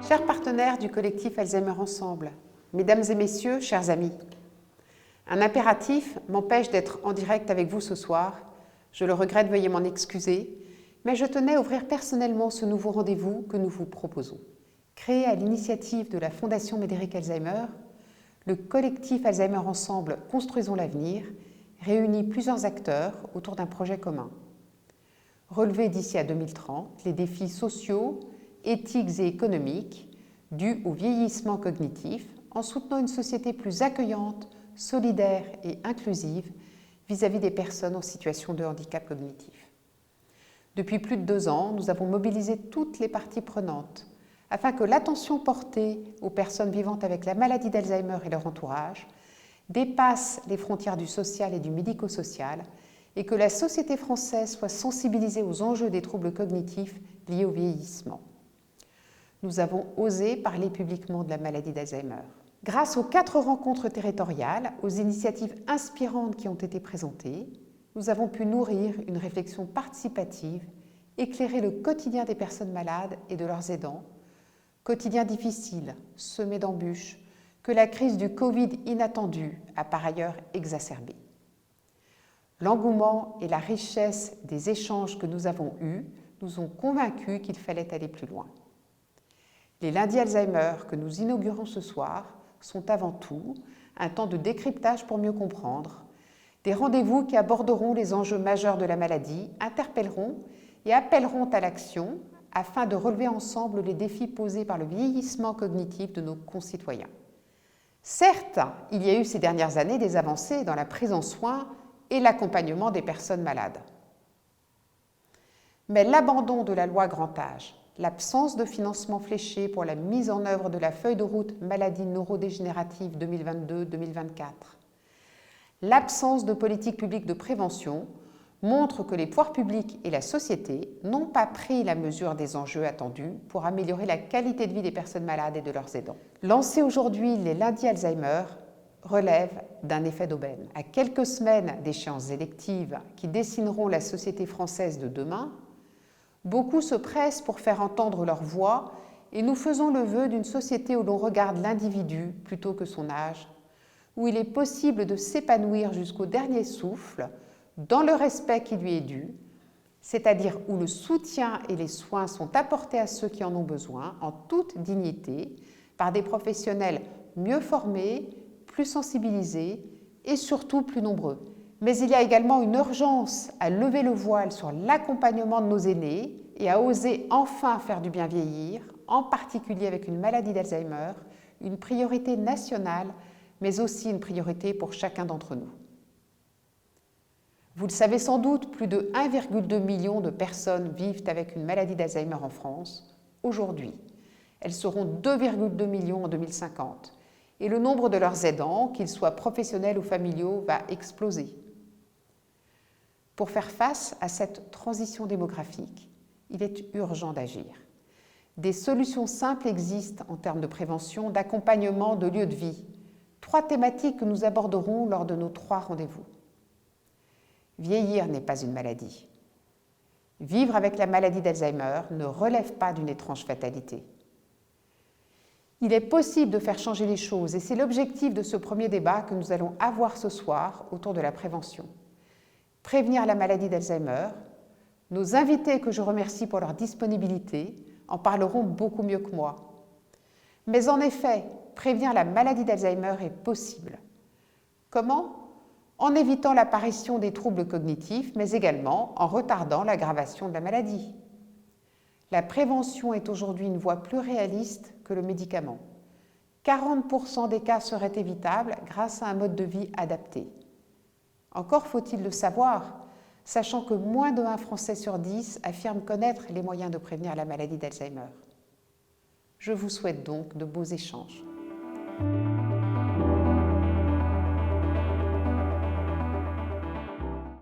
Chers partenaires du collectif Alzheimer Ensemble, mesdames et messieurs, chers amis, un impératif m'empêche d'être en direct avec vous ce soir. Je le regrette, veuillez m'en excuser, mais je tenais à ouvrir personnellement ce nouveau rendez-vous que nous vous proposons. Créé à l'initiative de la Fondation Médéric Alzheimer, le collectif Alzheimer Ensemble Construisons l'avenir réunit plusieurs acteurs autour d'un projet commun. Relever d'ici à 2030 les défis sociaux, éthiques et économiques dus au vieillissement cognitif en soutenant une société plus accueillante, solidaire et inclusive vis-à-vis des personnes en situation de handicap cognitif. Depuis plus de 2 ans, nous avons mobilisé toutes les parties prenantes afin que l'attention portée aux personnes vivant avec la maladie d'Alzheimer et leur entourage dépasse les frontières du social et du médico-social et que la société française soit sensibilisée aux enjeux des troubles cognitifs liés au vieillissement. Nous avons osé parler publiquement de la maladie d'Alzheimer. Grâce aux 4 rencontres territoriales, aux initiatives inspirantes qui ont été présentées, nous avons pu nourrir une réflexion participative, éclairer le quotidien des personnes malades et de leurs aidants, quotidien difficile, semé d'embûches, que la crise du Covid inattendu a par ailleurs exacerbé. L'engouement et la richesse des échanges que nous avons eus nous ont convaincus qu'il fallait aller plus loin. Les lundis Alzheimer que nous inaugurons ce soir sont avant tout un temps de décryptage pour mieux comprendre, des rendez-vous qui aborderont les enjeux majeurs de la maladie, interpelleront et appelleront à l'action afin de relever ensemble les défis posés par le vieillissement cognitif de nos concitoyens. Certes, il y a eu ces dernières années des avancées dans la prise en soin et l'accompagnement des personnes malades. Mais l'abandon de la loi grand âge, l'absence de financement fléché pour la mise en œuvre de la feuille de route maladies neurodégénératives 2022-2024, l'absence de politique publique de prévention montrent que les pouvoirs publics et la société n'ont pas pris la mesure des enjeux attendus pour améliorer la qualité de vie des personnes malades et de leurs aidants. Lancer aujourd'hui les lundis Alzheimer relève d'un effet d'aubaine. À quelques semaines d'échéances électives qui dessineront la société française de demain, beaucoup se pressent pour faire entendre leur voix et nous faisons le vœu d'une société où l'on regarde l'individu plutôt que son âge, où il est possible de s'épanouir jusqu'au dernier souffle dans le respect qui lui est dû, c'est-à-dire où le soutien et les soins sont apportés à ceux qui en ont besoin en toute dignité par des professionnels mieux formés, plus sensibilisés et surtout plus nombreux. Mais il y a également une urgence à lever le voile sur l'accompagnement de nos aînés et à oser enfin faire du bien vieillir, en particulier avec une maladie d'Alzheimer, une priorité nationale, mais aussi une priorité pour chacun d'entre nous. Vous le savez sans doute, plus de 1,2 million de personnes vivent avec une maladie d'Alzheimer en France aujourd'hui. Elles seront 2,2 millions en 2050. Et le nombre de leurs aidants, qu'ils soient professionnels ou familiaux, va exploser. Pour faire face à cette transition démographique, il est urgent d'agir. Des solutions simples existent en termes de prévention, d'accompagnement, de lieu de vie. 3 thématiques que nous aborderons lors de nos 3 rendez-vous. Vieillir n'est pas une maladie. Vivre avec la maladie d'Alzheimer ne relève pas d'une étrange fatalité. Il est possible de faire changer les choses et c'est l'objectif de ce premier débat que nous allons avoir ce soir autour de la prévention. Prévenir la maladie d'Alzheimer, nos invités que je remercie pour leur disponibilité en parleront beaucoup mieux que moi. Mais en effet, prévenir la maladie d'Alzheimer est possible. Comment ? En évitant l'apparition des troubles cognitifs, mais également en retardant l'aggravation de la maladie. La prévention est aujourd'hui une voie plus réaliste que le médicament. 40% des cas seraient évitables grâce à un mode de vie adapté. Encore faut-il le savoir, sachant que moins de 1 Français sur 10 affirme connaître les moyens de prévenir la maladie d'Alzheimer. Je vous souhaite donc de beaux échanges.